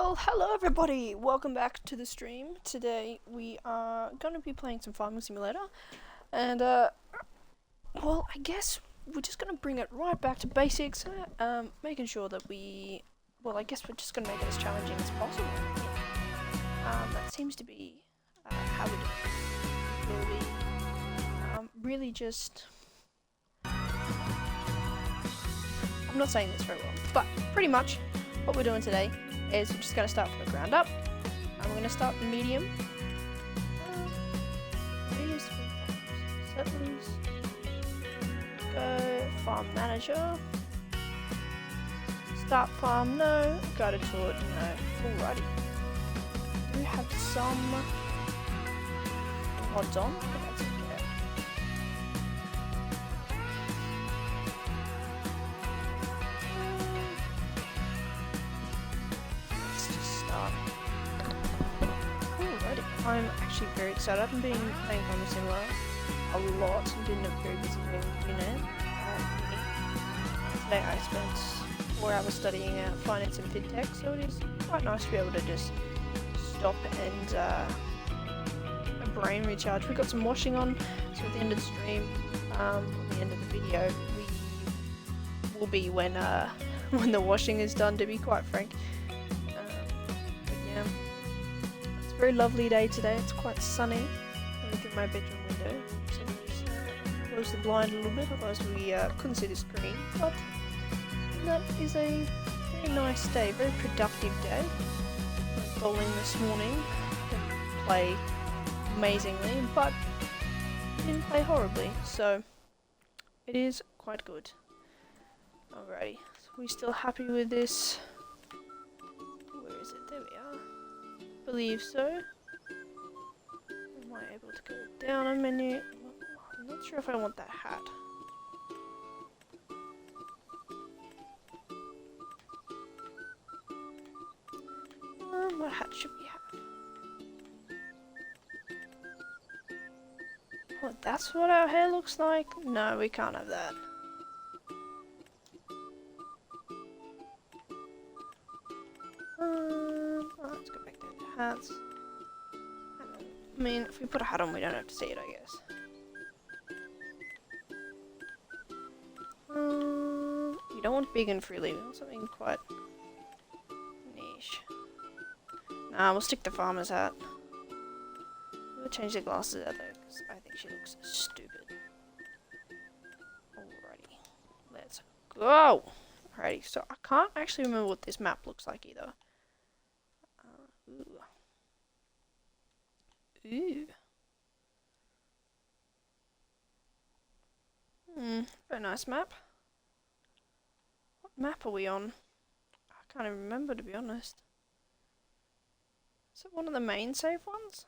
Well, hello everybody! Welcome back to the stream. Today we are going to be playing some Farming Simulator. And, well, I guess we're just going to bring it right back to basics. Making sure that I guess we're just going to make it as challenging as possible. That seems to be how we do it. Will be really just... I'm not saying this very well, but pretty much what we're doing today is we're just going to start from the ground up. We're going to start medium. Settlers. Go farm manager. Start farm, no. Guided tour, no. Alrighty. We have some mods on, but that's okay. I'm actually very excited. I've been playing Farming Simulator a lot and been a very busy day with uni. Today I spent 4 hours studying finance and fintech, so it is quite nice to be able to just stop and get my brain recharge. We've got some washing on, so at the end of the stream, at the end of the video, we will be when the washing is done, to be quite frank. Very lovely day today. It's quite sunny. I look at my bedroom window, so just close the blind a little bit, otherwise we couldn't see the screen. But that is a very nice day, very productive day. Went bowling this morning. Didn't play amazingly, but didn't play horribly, so it is quite good. Alrighty, so we still happy with this? Where is it? There we are. Believe so. Am I able to go down a menu? I'm not sure if I want that hat. What hat should we have? Oh, that's what our hair looks like? No, we can't have that. Let's go back down to hats. I mean, if we put a hat on, we don't have to see it, I guess. You don't want big and freely. We want something quite niche. Nah, we'll stick the farmer's hat. We'll change the glasses out though, because I think she looks stupid. Alrighty, let's go. Alrighty, so I can't actually remember what this map looks like either. Ooh. Very nice map. What map are we on? I can't even remember, to be honest. Is it one of the main save ones?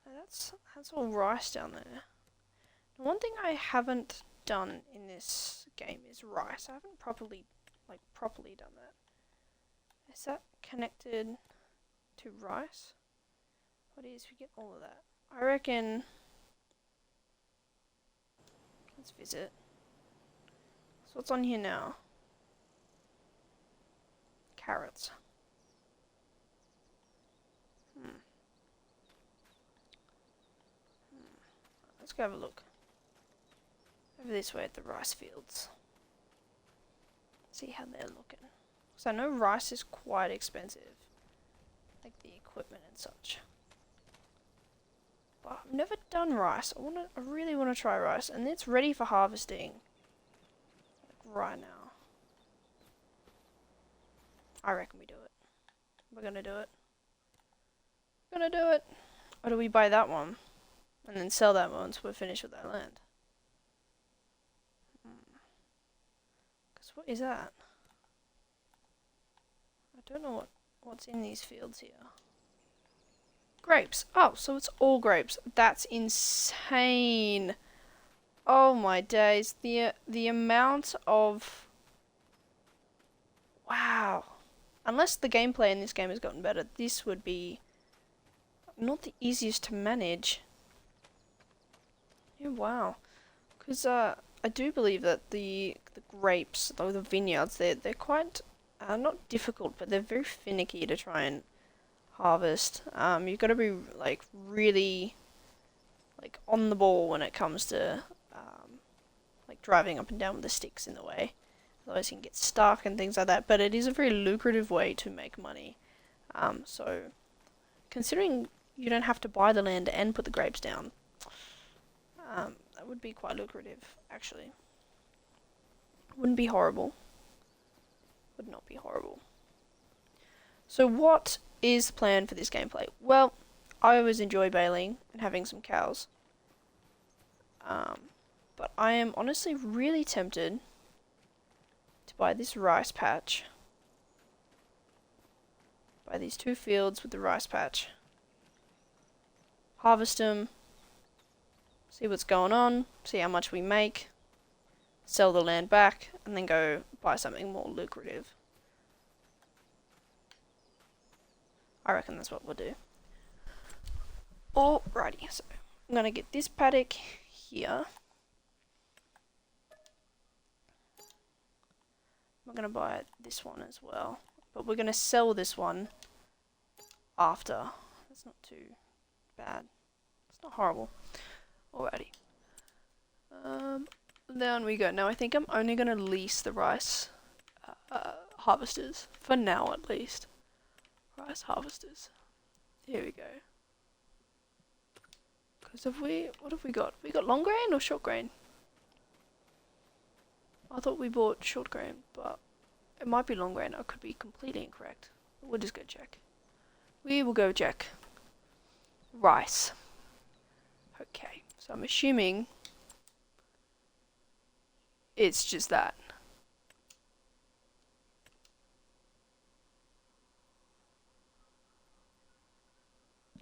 That's all rice down there. The one thing I haven't done in this game is rice. I haven't properly done that. Is that connected to rice? What is, we get all of that. I reckon, let's visit. So what's on here now? Carrots. Let's go have a look. Over this way at the rice fields. See how they're looking. So I know rice is quite expensive. Like the equipment and such. But I've never done rice. I really want to try rice, and it's ready for harvesting. Like right now. I reckon we do it. We're gonna do it. We're gonna do it. Or do we buy that one and then sell that one once we're finished with that land? Because what is that? I don't know what's in these fields here. Grapes. Oh, so it's all grapes. That's insane. Oh my days. The amount of... Wow. Unless the gameplay in this game has gotten better, this would be not the easiest to manage. Yeah, wow. Because I do believe that the grapes, or the vineyards, they're quite not difficult, but they're very finicky to try and harvest. You've got to be like really like on the ball when it comes to like driving up and down with the sticks in the way. Otherwise you can get stuck and things like that. But it is a very lucrative way to make money. So considering you don't have to buy the land and put the grapes down, that would be quite lucrative actually. Wouldn't be horrible. Would not be horrible. So what is the plan for this gameplay? Well, I always enjoy baling and having some cows. But I am honestly really tempted to buy this rice patch. Buy these 2 fields with the rice patch. Harvest them. See what's going on. See how much we make. Sell the land back. And then go buy something more lucrative. I reckon that's what we'll do. Alrighty, so I'm going to get this paddock here. I'm going to buy this one as well. But we're going to sell this one after. That's not too bad. It's not horrible. Alrighty. Down we go. Now I think I'm only going to lease the rice harvesters. For now at least. Rice harvesters. Here we go. Because what have we got? We got long grain or short grain? I thought we bought short grain, but it might be long grain. I could be completely incorrect. We'll just go check. We will go check. Rice. Okay, so I'm assuming it's just that.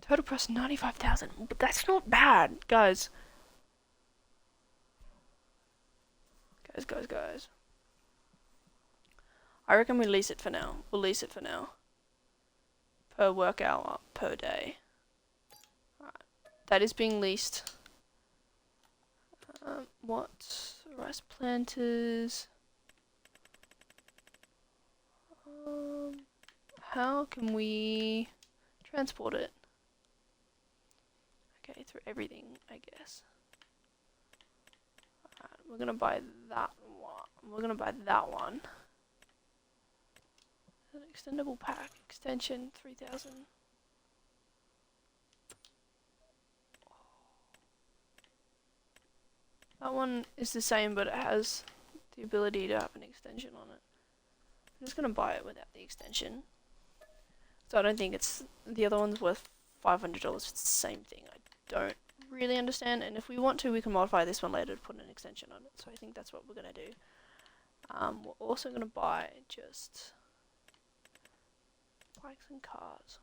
Total price 95,000, but that's not bad, guys. Guys. I reckon we lease it for now. We'll lease it for now. Per work hour, per day. Alright. That is being leased. What? Rice planters. How can we transport it? Okay, through everything, I guess. Alright, we're gonna buy that one. We're gonna buy that one. An extendable pack. Extension, 3,000. That one is the same, but it has the ability to have an extension on it. I'm just gonna buy it without the extension. So I don't think it's... The other one's worth $500. It's the same thing. I don't really understand, and if we want to, we can modify this one later to put an extension on it. So I think that's what we're gonna do. We're also gonna buy just bikes and cars.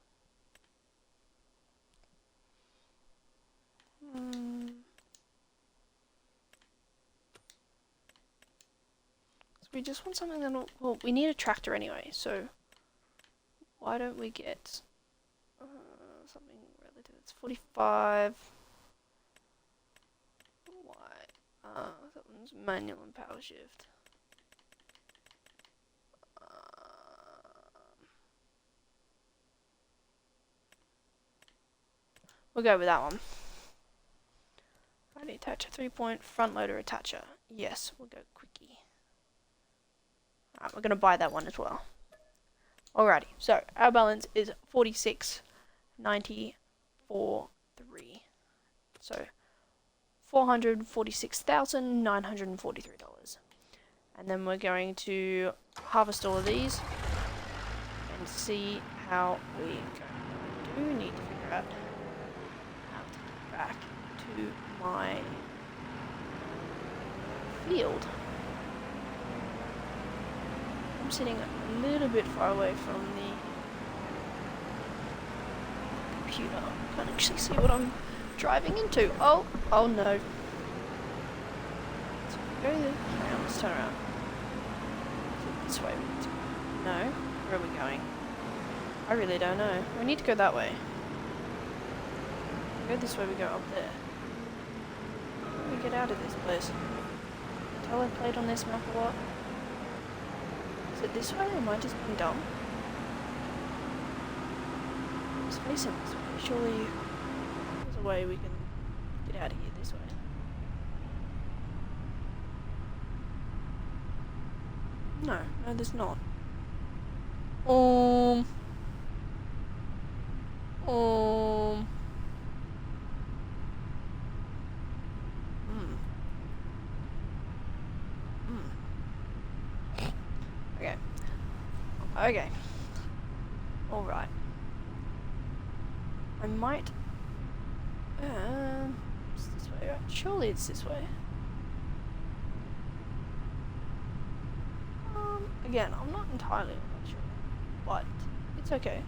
So we just want something that well, we need a tractor anyway. So why don't we get something relative? It's 45. Why? That one's manual and power shift. We'll go with that one. Ready, attach a 3-point front loader attacher. Yes, we'll go quickie. Alright, we're gonna buy that one as well. Alrighty, so our balance is 46.94.3. So $446,943. And then we're going to harvest all of these and see how we go. I do need to figure out how to get back to my field. I'm sitting a little bit far away from the computer. I can't actually see what I'm driving into. Oh no. So go there. Hang on, let's turn around. This way. No? Where are we going? I really don't know. We need to go that way. Go this way, we go up there. How do we get out of this place? Color plate on this map or what? Is it this way or am I just being dumb? It's facing this way. Surely there's a way we can get out of here this way. No, there's not. Okay. Alright. I might... it's this way, right? Surely it's this way. Again, I'm not entirely sure, but it's okay.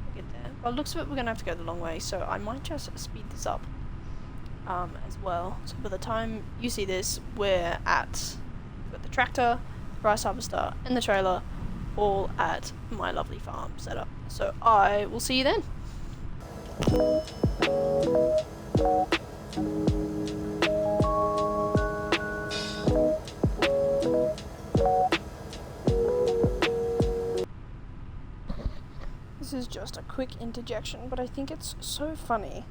We'll get there. By the looks of it, we're gonna have to go the long way, so I might just speed this up, as well. So by the time you see this, we're at... we've got the tractor, the rice harvester, and the trailer, all at my lovely farm setup. So I will see you then. This is just a quick interjection, but I think it's so funny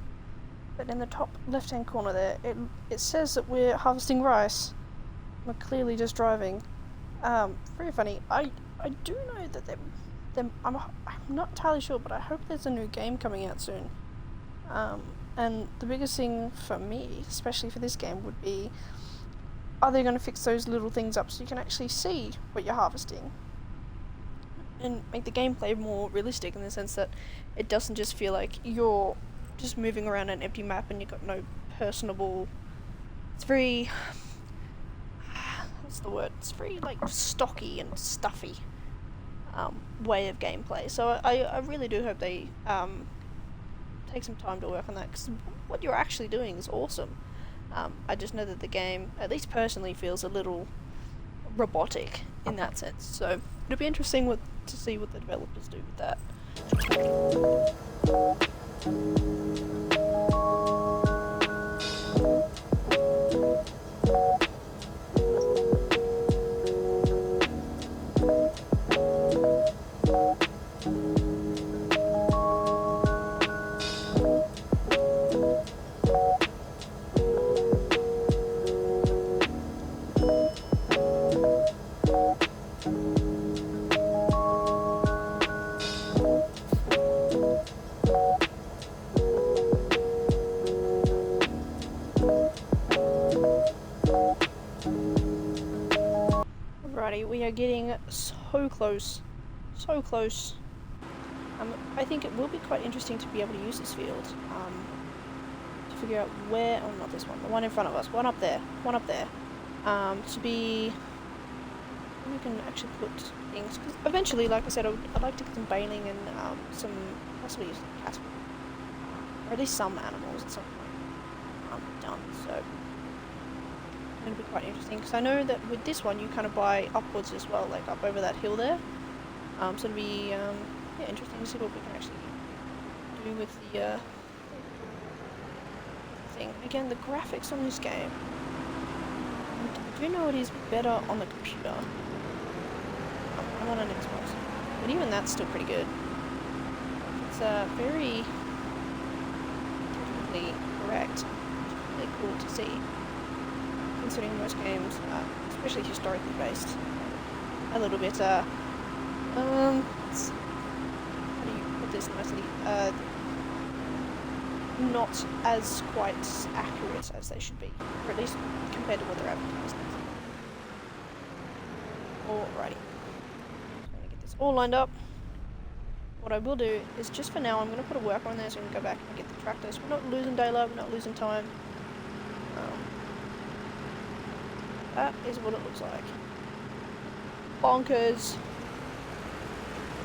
that in the top left hand corner there it says that we're harvesting rice. We're clearly just driving. Very funny. I do know that I'm not entirely sure, but I hope there's a new game coming out soon. And the biggest thing for me, especially for this game, would be, are they going to fix those little things up so you can actually see what you're harvesting? And make the gameplay more realistic in the sense that it doesn't just feel like you're just moving around an empty map and you've got no personable... It's very... what's the word? It's very, like, stocky and stuffy way of gameplay. So I really do hope they take some time to work on that, because what you're actually doing is awesome. I just know that the game, at least personally, feels a little robotic in that sense. So it'll be interesting to see what the developers do with that. We are getting so close. So close. I think it will be quite interesting to be able to use this field. To figure out where... oh, not this one. The one in front of us. One up there. One up there. To be... we can actually put things... because eventually, like I said, I'd like to get some baling and some... possibly cattle. Or at least some animals at some point. Done. So... going to be quite interesting, because I know that with this one you kind of buy upwards as well, like up over that hill there. So it'll be yeah, interesting to see what we can actually do with the thing. Again, the graphics on this game, I do know it is better on the computer. I'm on an Xbox, but even that's still pretty good. It's very technically correct. It's really cool to see, considering most games, especially historically based, a little bit, how do you put this nicely, not as quite accurate as they should be, or at least compared to what they're advertised as. Alrighty, I'm going to get this all lined up. What I will do is, just for now, I'm going to put a worker on there so we can go back and get the tractor, so we're not losing daylight, we're not losing time. That is what it looks like. Bonkers.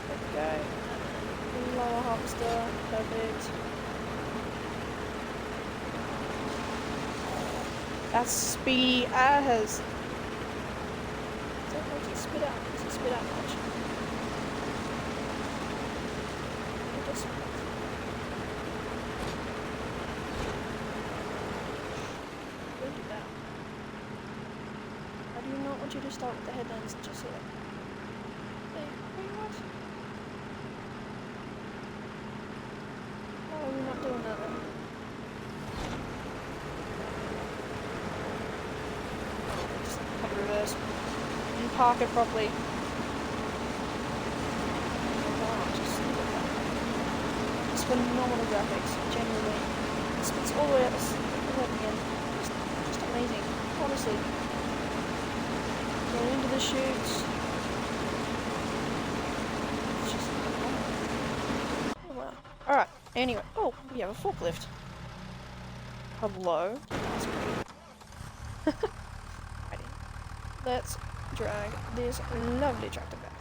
There we go. Lower harvester. Perfect. That's speedy as. Is that what you spit out? Does it spit out much? It does. Don't do that. How do you not want want you to start with the headlands just here. Hey, what? Why are we not doing that then? Just have a reverse and park it properly. Just phenomenal graphics, genuinely. It spits all the way up again. Just amazing, honestly. Go into the chutes. It's just phenomenal. Oh wow. Alright, anyway. Oh, we have a forklift. Hello. That's great. Righty. Let's drag this lovely tractor back.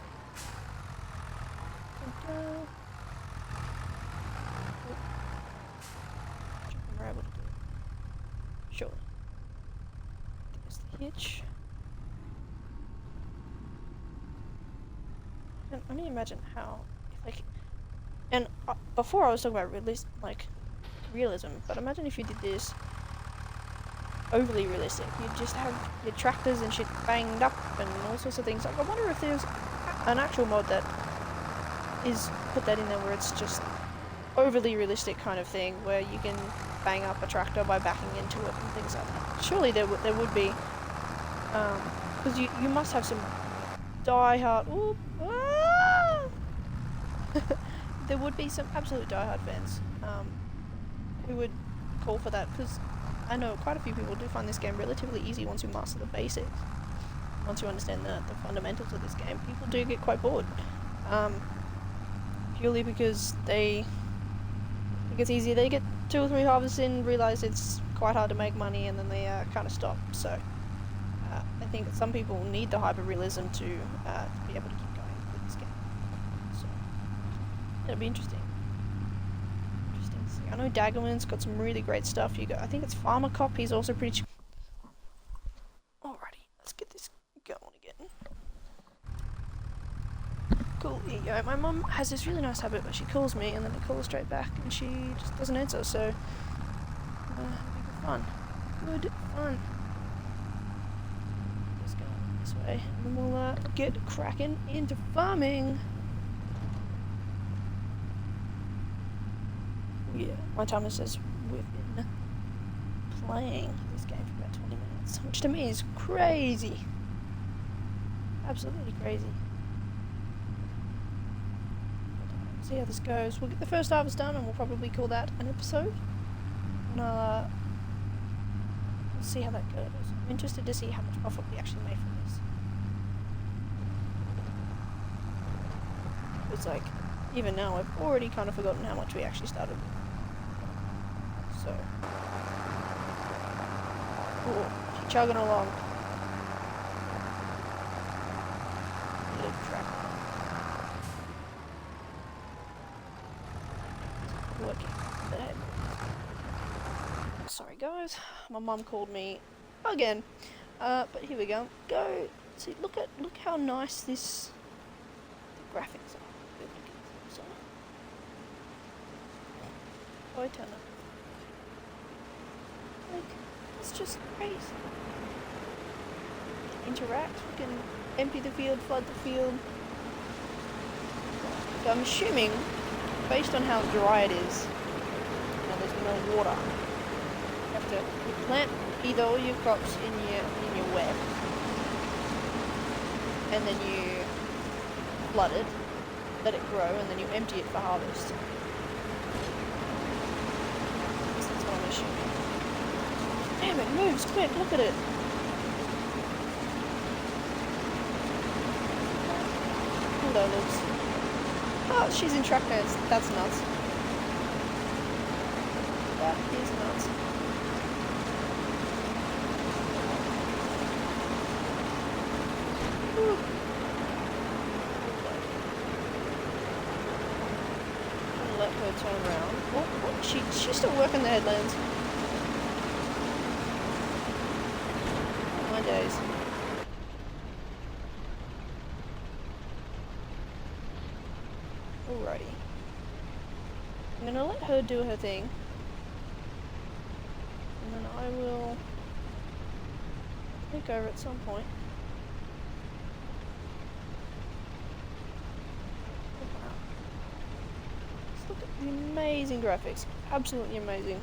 We're able to do it. Sure. There's the hitch. And let me imagine how, like, and before I was talking about realism, but imagine if you did this overly realistic. You'd just have your tractors and shit banged up and all sorts of things. Like, I wonder if there's an actual mod that is put that in there where it's just overly realistic kind of thing, where you can bang up a tractor by backing into it and things like that. Surely there would be, because you must have some die-hard. There would be some absolute die-hard fans who would call for that, because I know quite a few people do find this game relatively easy once you master the basics. Once you understand the fundamentals of this game, people do get quite bored. Purely because it's easy. They get 2 or 3 harvests in, realise it's quite hard to make money, and then they kind of stop. So I think that some people need the hyper-realism to be able to keep going with this game. So it'll be interesting. Interesting to see. I know Daggerman's got some really great stuff. I think it's Farmer Cop. He's also pretty. Alrighty, let's get this going again. Cool, here you go. My mum has this really nice habit where she calls me and then I call her straight back and she just doesn't answer, so it'll be good fun. Good fun. Just go this way and then we'll get cracking into farming. Yeah, my timer says we've been playing this game for about 20 minutes, which to me is crazy. Absolutely crazy. See how this goes. We'll get the first harvest done and we'll probably call that an episode. And we'll see how that goes. I'm interested to see how much profit we actually made from this. It's like, even now I've already kind of forgotten how much we actually started with. So. Cool. She's chugging along. Little tractor. Working there. Sorry guys, my mum called me again. But here we go. See, look how nice the graphics are. Oh, I turn up. Like, it's just crazy. Interact, we can empty the field, flood the field. So I'm assuming, based on how dry it is, there's no water. You have to plant either all your crops in your wet, and then you flood it, let it grow, and then you empty it for harvest. That's what I'm assuming. Damn, it moves quick, look at it. Hello, looks. Oh, she's in track pants. That's nuts. That is nuts. Whew. I'll let her turn around. Oh, she's still working the headlands. My days. Alrighty. I'm gonna let her do her thing. And then I will take over at some point. amazing graphics. Absolutely amazing.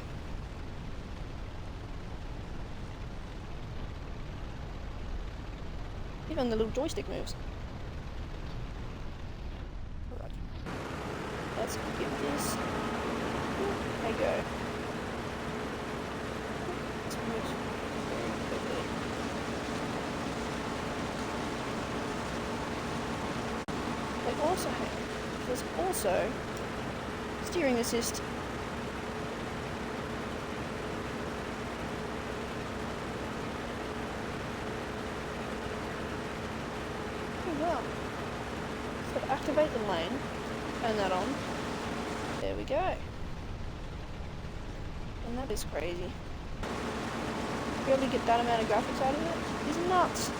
Even the little joystick moves. Alright. Let's give this a go. Let's move very quickly. There's also steering assist. Oh wow. So to activate the lane, turn that on. There we go. And that is crazy. To be able to get that amount of graphics out of it is nuts.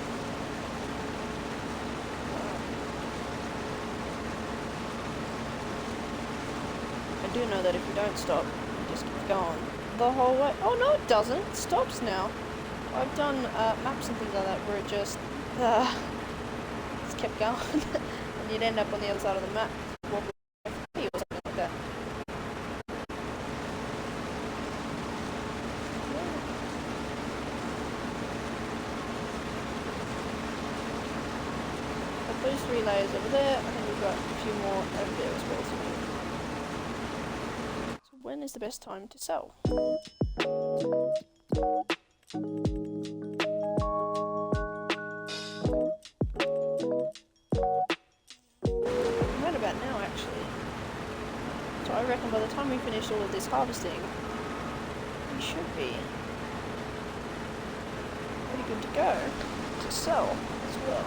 I do know that if you don't stop, it just keeps going the whole way. Oh no, it doesn't. It stops now. I've done maps and things like that where it just kept going, and you'd end up on the other side of the map, walk away or something like that. But those 3 layers over there, I think we've got a few more over there as well. So when is the best time to sell? Right about now, actually. So I reckon by the time we finish all of this harvesting, we should be pretty good to go to sell as well.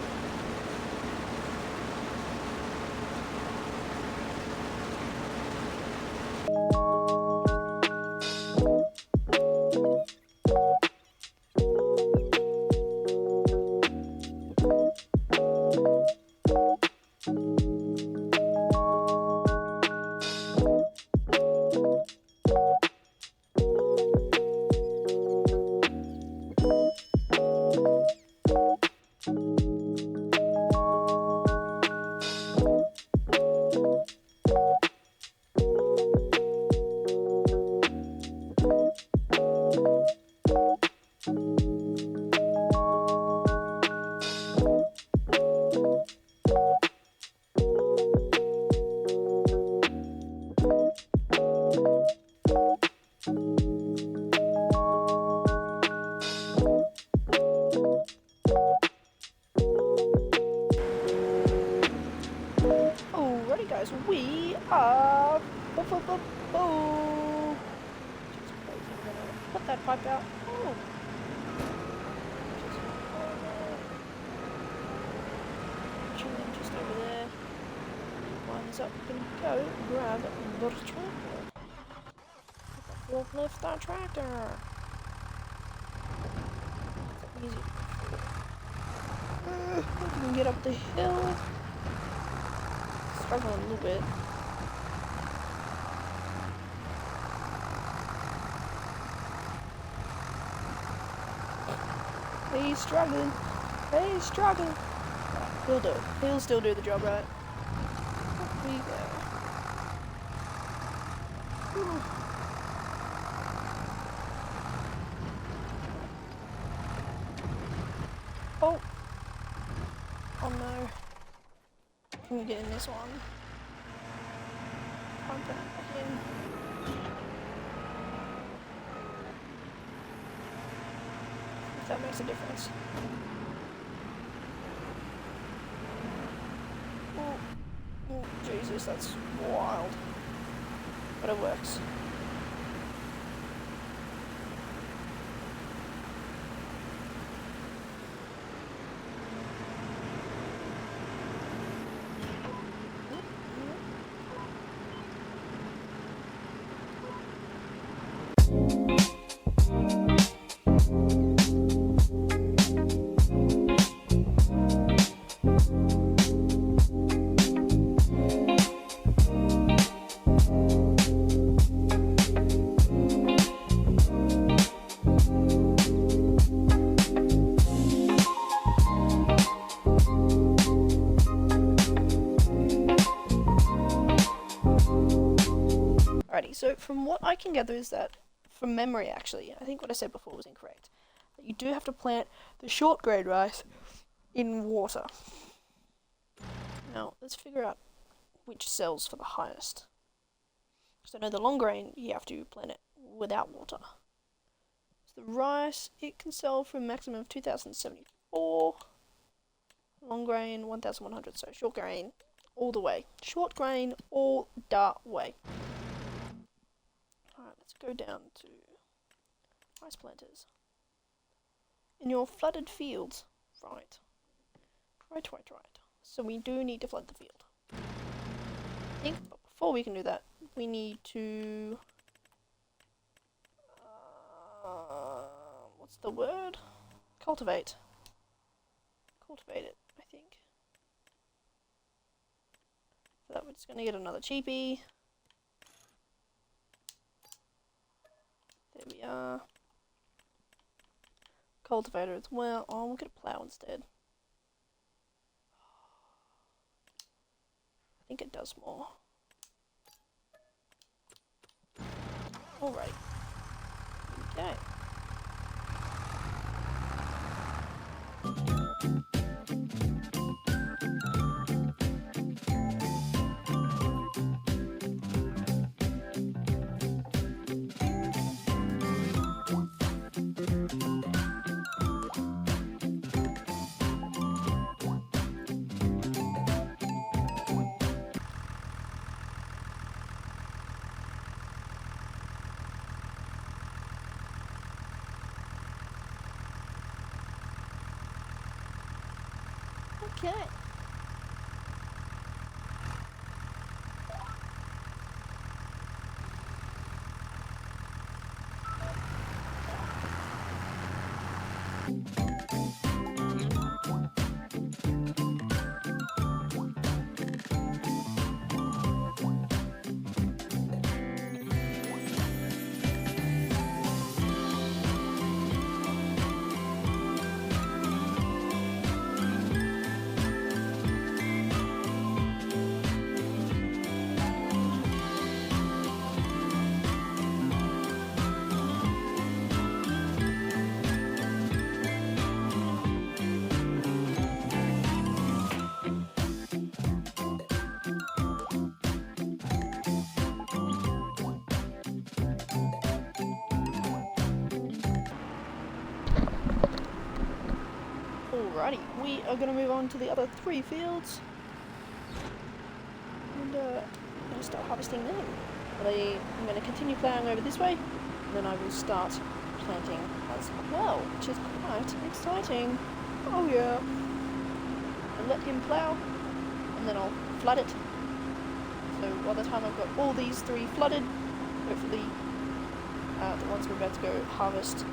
Guys, we are put that pipe out. Oh. Just over there. Lines up and go grab the tractor. Forklift that tractor. Easy. We can get up the hill. Struggling a little bit. He's struggling. He's struggling. He'll do it. He'll still do the job right. Up we go. Oh. Oh no. Can we get in this one? Pump that back in. If that makes a difference. Oh, Jesus, that's wild. But it works. Alrighty, so from what I can gather is that, from memory actually, I think what I said before was incorrect. That you do have to plant the short grain rice in water. Now, let's figure out which sells for the highest. So I know the long grain, you have to plant it without water. So the rice, it can sell for a maximum of 2,074. Long grain, 1,100. So short grain, all the way. Short grain, all the way. Alright, let's go down to rice planters. In your flooded fields. Right. Right. So we do need to flood the field. I think, but before we can do that, we need to... what's the word? Cultivate. Cultivate it, I think. For that we're just going to get another cheapie. There we are. Cultivator as well. Oh, we'll get a plow instead. I think it does more. Alright. Okay. Okay. Alrighty, we are going to move on to the other 3 fields. And I'm going to start harvesting them. I'm going to continue ploughing over this way, and then I will start planting as well, which is quite exciting. Oh yeah. I'll let him plough, and then I'll flood it. So by the time I've got all these 3 flooded, hopefully the ones we're about to go harvest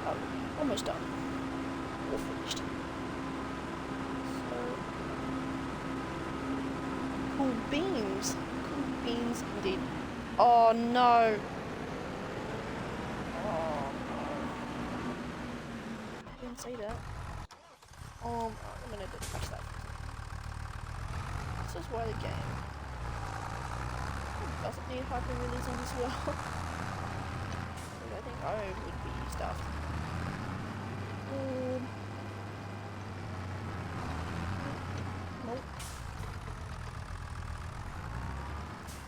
are almost done. All finished. Cool beans. Cool beans indeed. Oh no. Oh no. I didn't say that. I'm gonna catch that. This is why the game doesn't need hyper-realism as well. I think I would be stuffed. Nope.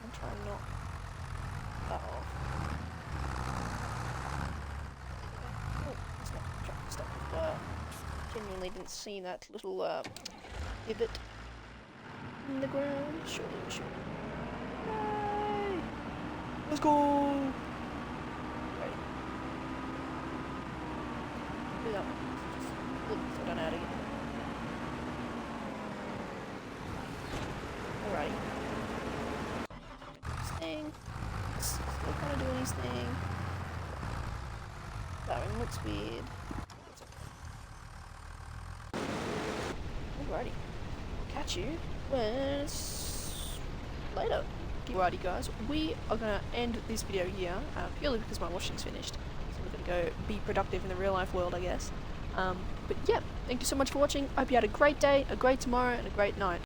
I'm trying to knock that off. Oh, it's not trying to stop as well. Genuinely didn't see that little divot in the ground. Surely we should. Yay! Let's go! Ready. Do that one. Oops, I don't know how to get it. Alrighty. Thing. Still kind of doing his thing. That one looks weird. Alrighty. I'll catch you when it's later. Alrighty guys, we are going to end this video here, purely because my washing's finished. So we're going to go be productive in the real life world, I guess. But yeah, thank you so much for watching. I hope you had a great day, a great tomorrow, and a great night.